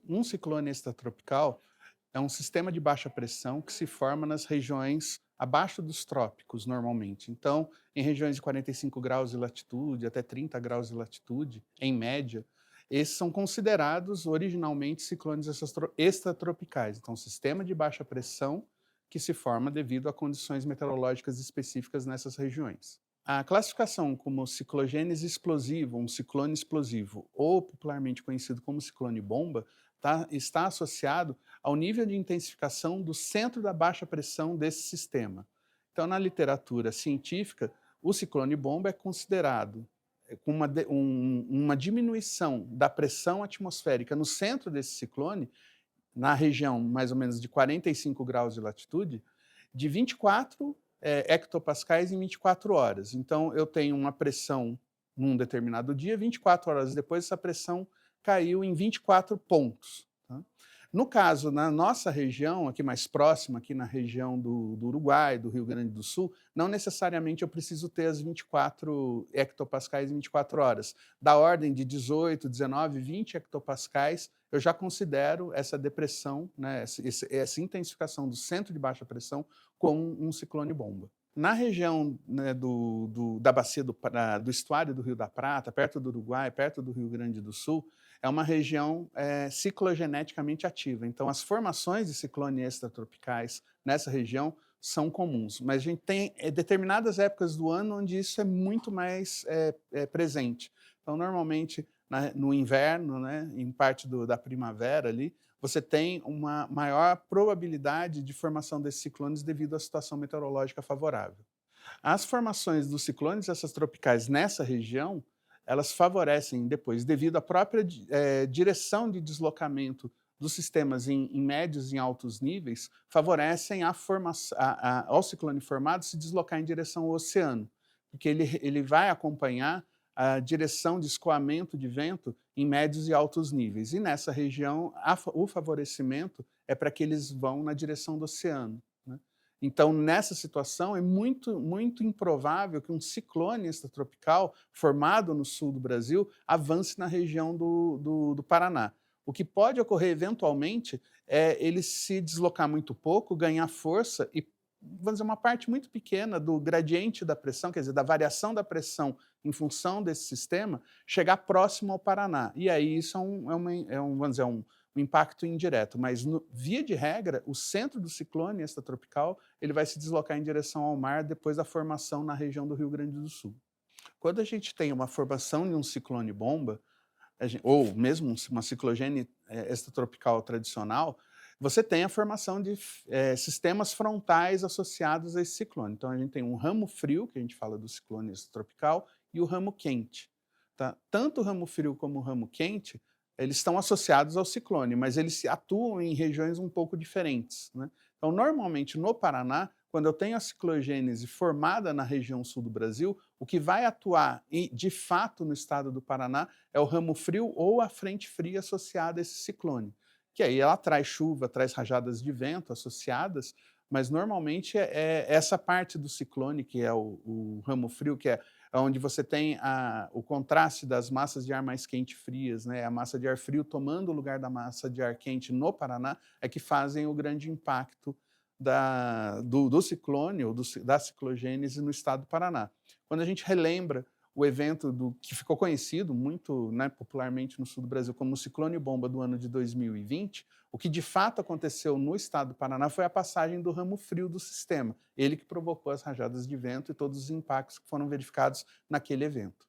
Um ciclone extratropical é um sistema de baixa pressão que se forma nas regiões abaixo dos trópicos, normalmente. Então, em regiões de 45 graus de latitude até 30 graus de latitude, em média, esses são considerados originalmente ciclones extratropicais. Então, sistema de baixa pressão que se forma devido a condições meteorológicas específicas nessas regiões. A classificação como ciclogênese explosivo, um ciclone explosivo, ou popularmente conhecido como ciclone bomba, está associado ao nível de intensificação do centro da baixa pressão desse sistema. Então, na literatura científica, o ciclone bomba é considerado com uma diminuição da pressão atmosférica no centro desse ciclone, na região mais ou menos de 45 graus de latitude, de 24 hectopascais em 24 horas. Então, eu tenho uma pressão num determinado dia, 24 horas depois, essa pressão caiu em 24 pontos. Tá? No caso, na nossa região, aqui mais próxima, aqui na região do Uruguai, do Rio Grande do Sul, não necessariamente eu preciso ter as 24 hectopascais em 24 horas. Da ordem de 18, 19, 20 hectopascais, eu já considero essa depressão, né, essa intensificação do centro de baixa pressão como um ciclone bomba. Na região, né, da bacia do estuário do Rio da Prata, perto do Uruguai, perto do Rio Grande do Sul, é uma região ciclogeneticamente ativa. Então, as formações de ciclones extratropicais nessa região são comuns, mas a gente tem determinadas épocas do ano onde isso é muito mais presente. Então, normalmente, no inverno, né, em parte da primavera ali, você tem uma maior probabilidade de formação desses ciclones devido à situação meteorológica favorável. As formações dos ciclones extratropicais nessa região, elas favorecem depois, devido à própria direção de deslocamento dos sistemas em médios e altos níveis, favorecem ao ciclone formado se deslocar em direção ao oceano, porque ele vai acompanhar a direção de escoamento de vento em médios e altos níveis. E nessa região, o favorecimento é para que eles vão na direção do oceano, né? Então, nessa situação, é muito, muito improvável que um ciclone extratropical formado no sul do Brasil avance na região do Paraná. O que pode ocorrer eventualmente é ele se deslocar muito pouco, ganhar força e, vamos dizer, uma parte muito pequena do gradiente da pressão, quer dizer, da variação da pressão em função desse sistema, chegar próximo ao Paraná. E aí isso vamos dizer, um impacto indireto, mas via de regra, o centro do ciclone extratropical ele vai se deslocar em direção ao mar depois da formação na região do Rio Grande do Sul. Quando a gente tem uma formação de um ciclone bomba, ou mesmo uma ciclogênese extratropical tradicional, você tem a formação de sistemas frontais associados a esse ciclone. Então, a gente tem um ramo frio, que a gente fala do ciclone extratropical, e o ramo quente. Tá? Tanto o ramo frio como o ramo quente, eles estão associados ao ciclone, mas eles atuam em regiões um pouco diferentes, né? Então, normalmente, no Paraná, quando eu tenho a ciclogênese formada na região sul do Brasil, o que vai atuar de fato no estado do Paraná é o ramo frio ou a frente fria associada a esse ciclone, que aí ela traz chuva, traz rajadas de vento associadas, mas normalmente é essa parte do ciclone, que é o ramo frio, que é onde você tem o contraste das massas de ar mais quente e frias, né, a massa de ar frio tomando o lugar da massa de ar quente no Paraná, é que fazem o grande impacto do ciclone ou da ciclogênese no estado do Paraná. Quando a gente relembra o evento que ficou conhecido muito, né, popularmente no sul do Brasil como o ciclone bomba do ano de 2020, o que de fato aconteceu no estado do Paraná foi a passagem do ramo frio do sistema, ele que provocou as rajadas de vento e todos os impactos que foram verificados naquele evento.